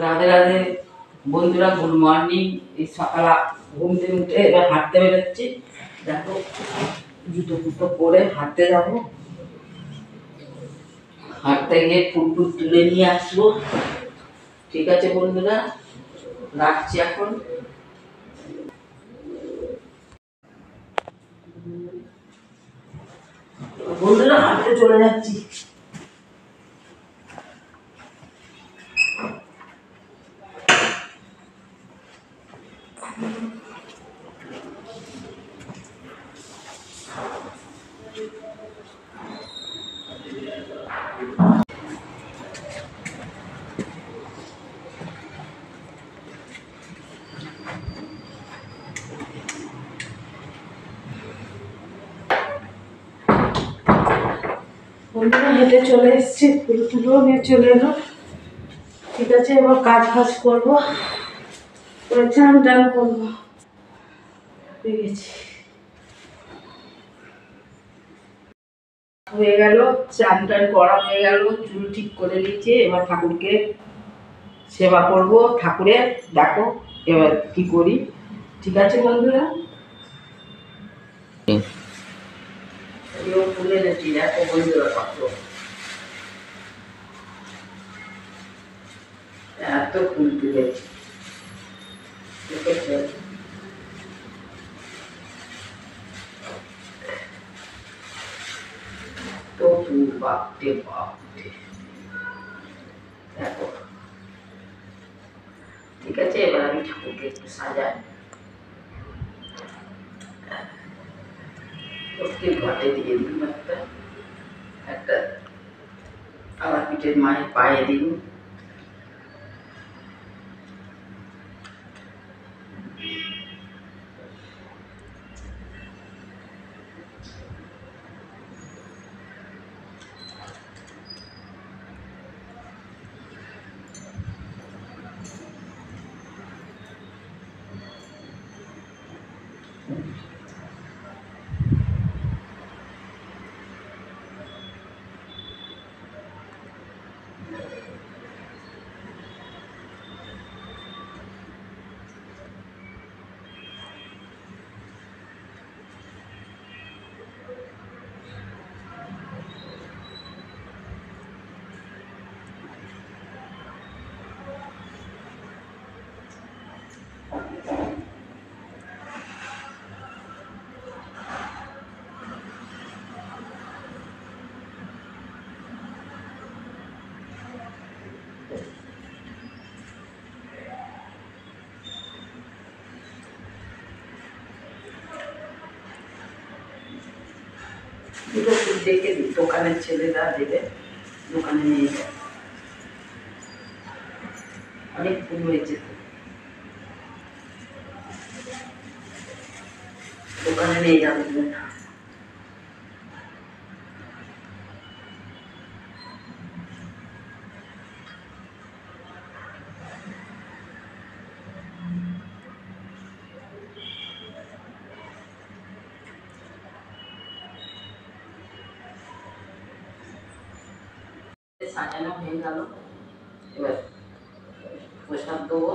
রাধে রাধে বন্ধুরা, good morning. এই সকাল ঘুম থেকে উঠে এবার হাঁটতে বেরোচ্ছি। দেখো, জুতো ফুটো পরে হাঁটতে যাবো। হাঁটতে গিয়ে ফুল টুল তুলে নিয়ে আসবো। ঠিক আছে বন্ধুরা, রাখছি এখন। বন্ধুরা, হাঁটতে চলে যাচ্ছি। বন্ধুরা, হেঁটে চলে এসেছি, ফুল তুলো নিয়ে চলে এলো। ঠিক আছে, এবার কাজ ফাজ করবো, চান টান করবো। হয়ে গেল, চান টান করা হয়ে গেল, চুল ঠিক করে নিয়েছি। এবার ঠাকুরকে সেবা করব। ঠাকুরের দেখো এবার কি করি। ঠিক আছে বন্ধুরা, ফুলে এনেছি, দেখো বন্ধুরা কত এত ফুল তুলেছি। তো ফুল, বাপরে বাপরে, দেখো। ঠিক আছে, এবার আমি ঠাকুরকে একটু সাজাই। প্রত্যেক ঘটে দিয়ে দিন একটা একটা আমার পিঠের মায়ের পায়ে দিন। দুটো ফুল দেখে দোকানের ছেলেরা দেবে, দোকানে নিয়ে যায়। অনেক ফুল হয়েছে তো, দোকানে নিয়ে যাবে না। সাজানো হয়ে গেল, এবার প্রসাদ দেবো।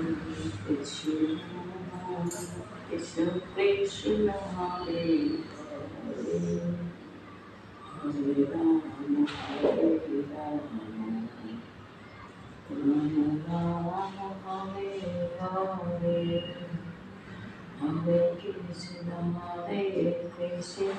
Krishna Krishna Hare Hare Hare Rama Hare Rama Rama Rama Hare Hare Hare Krishna Hare Krishna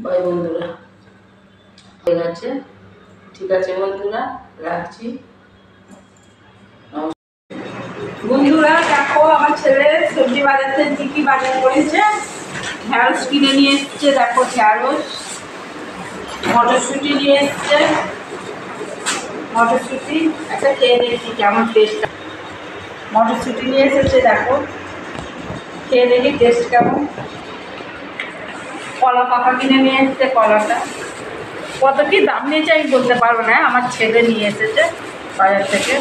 bye বন্ধুরা, ঠিক আছে বন্ধুরা, রাখছি। বন্ধুরা দেখো আমার ছেলে সবজি বাজার থেকে কি বাজার করেছে। ঢ্যাঁড়স কিনে নিয়ে এসছে, দেখো ঢ্যাঁড়স, মটরশুঁটি নিয়ে এসছে, মটরশুঁটি একটা খেয়ে দেখি কেমন টেস্ট। মটরশুঁটি নিয়ে এসেছে, দেখো খেয়ে দেখি টেস্ট কেমন। কলা পাকা কিনে নিয়ে এসছে, কলাটা কত কি দাম নিয়েছে আমি বলতে পারবো না, আমার ছেলে নিয়ে এসেছে বাজার থেকে।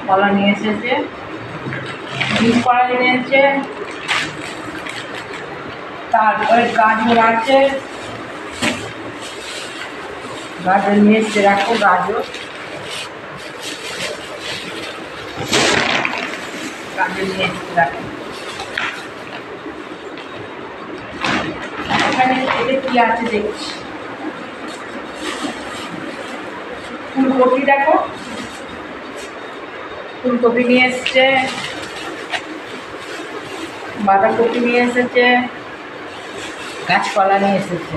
কলা নিয়ে এসেছে, বীজ কলা নিয়ে এসেছে, তারপরে গাজর আছে, গাজর নিয়ে এসছে, দেখো গাজর নিয়ে এসছে, দেখো এখানে কি আছে দেখছি। ফুলকপি দেখো, ফুলকপি নিয়ে এসছে, বাঁধাকপি নিয়ে এসেছে, কাঁচকলা নিয়ে এসেছে।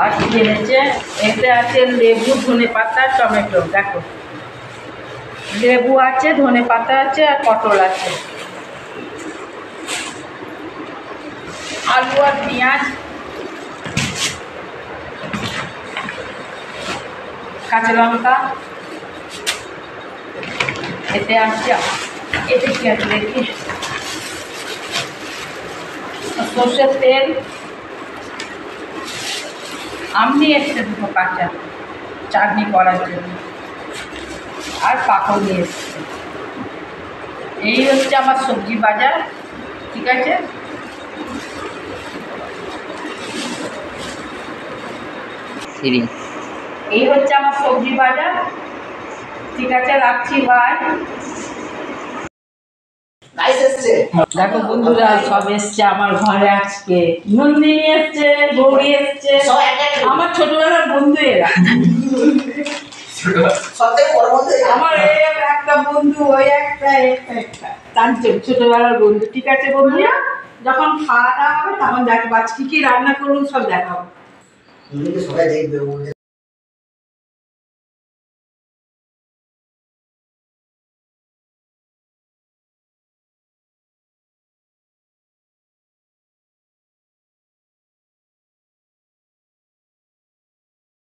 আর কি এনেছে, এতে আছে লেবু, ধনেপাতা, টমেটো, দেখো লেবু আছে, ধনেপাতা আছে, আর পটল আছে, আলু আর পেঁয়াজ, কাঁচা লঙ্কা, এতে আছে, এতে কি আছে দেখি, সর্ষের তেল, আম নিয়ে এসছে দুটো কাঁচা চাটনি করার জন্য, আর পাঁপড় নিয়ে এসছে। এই হচ্ছে আমার সবজি বাজার, ঠিক আছে। এই হচ্ছে আমার সবজি বাজার, ঠিক আছে, রাখছি, ভাই। দেখো বন্ধুরা সব এসছে আমার ঘরে আজকে। নন্দিনী এসছে, গৌরী এসছে, আমার ছোটবেলার বন্ধু এরা। আমার এই একটা বন্ধু, ওই একটা টানছে ছোটবেলার বন্ধু, ঠিক আছে বন্ধুরা। যখন খাওয়া দাওয়া হবে তখন দেখো আজকে কি রান্না করুন সব দেখাবো। সবাই দেখবে।